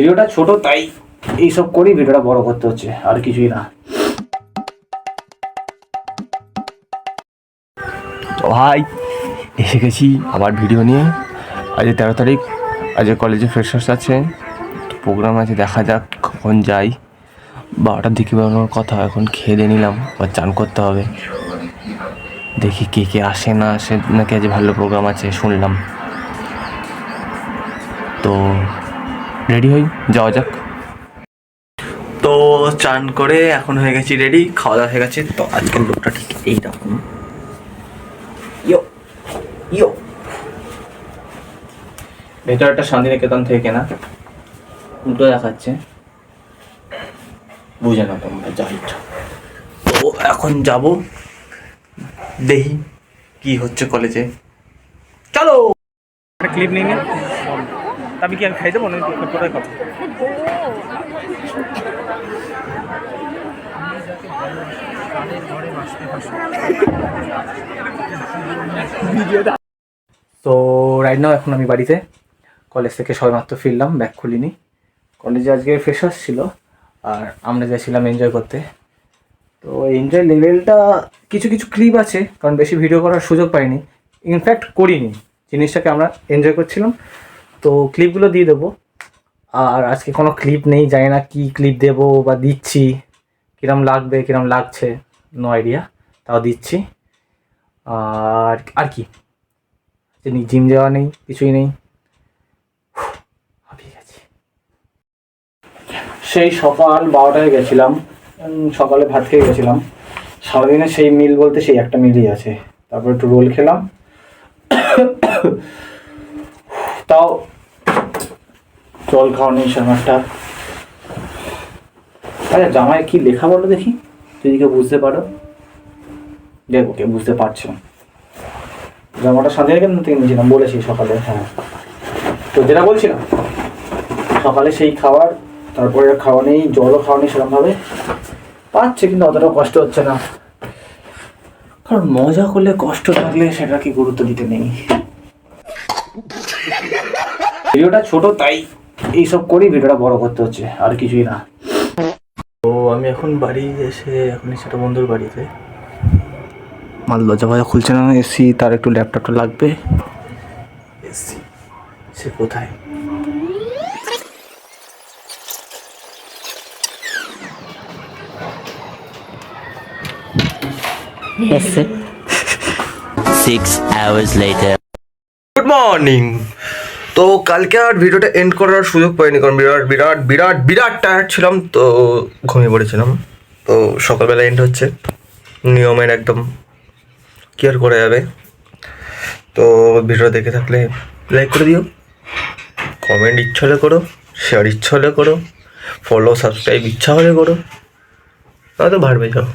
ভিডিওটা ছোট তাই এইসব করেই ভিডিওটা বড় করতে হচ্ছে, আর কিছুই না। ভাই এসে গেছি আবার ভিডিও নিয়ে। আজ 13 তারিখ, আজ কলেজে ফ্রেশার্স আছে, প্রোগ্রাম আছে, দেখা যাক কখন যাই। 12টার দিকে বেরোনোর কথা, এখন খেয়ে দিয়ে নিলাম, আবার চান করতে হবে। দেখি কে কে আসে না আসে, নাকি আজ ভালো প্রোগ্রাম আছে শুনলাম। তো রেডি হই, যাওয়া যাক। তো চান করে এখন হয়ে গেছি রেডি, খাওয়া দাওয়া হয়ে গেছে। তো আজকের লোকটা ঠিক এইরকম। ইয়ো ইয়ো, ভেতরটা শান্তিনিকেতন থেকে কেনা, উল্টো দেখাচ্ছে, বুঝে না তোমরা, যা ইচ্ছা। তো এখন যাব, দেখি কি হচ্ছে কলেজে, চলো। একটা ক্লিপ নিয়ে নিন, আমি কি আমি খাই দেবো না, কোথায় খাবো? তো রাইট নাও এখন আমি বাড়িতে, কলেজ থেকে সবেমাত্র ফিরলাম, ব্যাগ খুলিনি। কলেজে আজকে ফ্রেশার্স ছিল, আর আমরা যাচ্ছিলাম এনজয় করতে। তো এনজয় লেভেলটা কিছু কিছু ক্লিপ আছে, কারণ বেশি ভিডিও করার সুযোগ পাইনি, ইনফ্যাক্ট করিনি, জিনিসটাকে আমরা এনজয় করছিলাম। তো ক্লিপগুলো দিয়ে দেবো। আর আজকে কোনো ক্লিপ নেই, জানি না কী ক্লিপ দেবো বা দিচ্ছি, কিরম লাগবে কিরম লাগছে, নো আইডিয়া, তাও দিচ্ছি। আর আর কি, জিম যাওয়া নেই, কিছুই নেই, হাঁপিয়ে গেছি। সেই সকাল 12টায় গেছিলাম, সকালে ভাত খেয়ে গেছিলাম। সারাদিনে সেই মিল বলতে সেই একটা মিলই আছে, তারপর একটু রোল খেলাম, তাও জল খাওয়া নেই সেরকম একটা। আচ্ছা জামায় কি লেখা বলো দেখি, যদি কেউ বুঝতে পারো। দেখো কে বুঝতে পারছো, জামাটা শান্তিনিকেতন থেকে নিয়েছিলাম বলেছি সকালে। হ্যাঁ, তো যেটা বলছিলাম, সকালে সেই খাবার, তারপরে খাওয়া নেই, জলও খাওয়া নেই সেরকমভাবে, পাচ্ছে কিন্তু অতটা কষ্ট হচ্ছে না, কারণ মজা করলে কষ্ট থাকলে সেটা কি গুরুত্ব দিতে নেই। ভিডিওটা ছোট তাই এইসব করেই ভিডিওটা বড় করতে হচ্ছে, আর কিছুই না। তো আমি এখন বাড়ি এসে, এখন সেটা বন্ধুর বাড়িতে, আমার লজ্জা ভাজা খুলছে না, এসি, তার একটু ল্যাপটপটা লাগবে। এসি সে কোথায়? Yes, sir. 6 hours later. Good morning. তো কালকে আর ভিডিওটা এন্ড করার সুযোগ পাইনি, কারণ বিরাট বিরাট বিরাট বিরাট টায়ার্ড ছিলাম, তো ঘুমিয়ে পড়েছিলাম। তো সকালবেলা এন্ড হচ্ছে, নিয়মের একদম, কি আর করা যাবে। তো ভিডিওটা দেখে থাকলে লাইক করে দিও, কমেন্ট ইচ্ছা হলে করো, শেয়ার ইচ্ছা হলে করো, ফলো সাবস্ক্রাইব ইচ্ছা হলে করো, নয়তো ভাড়বে যাও।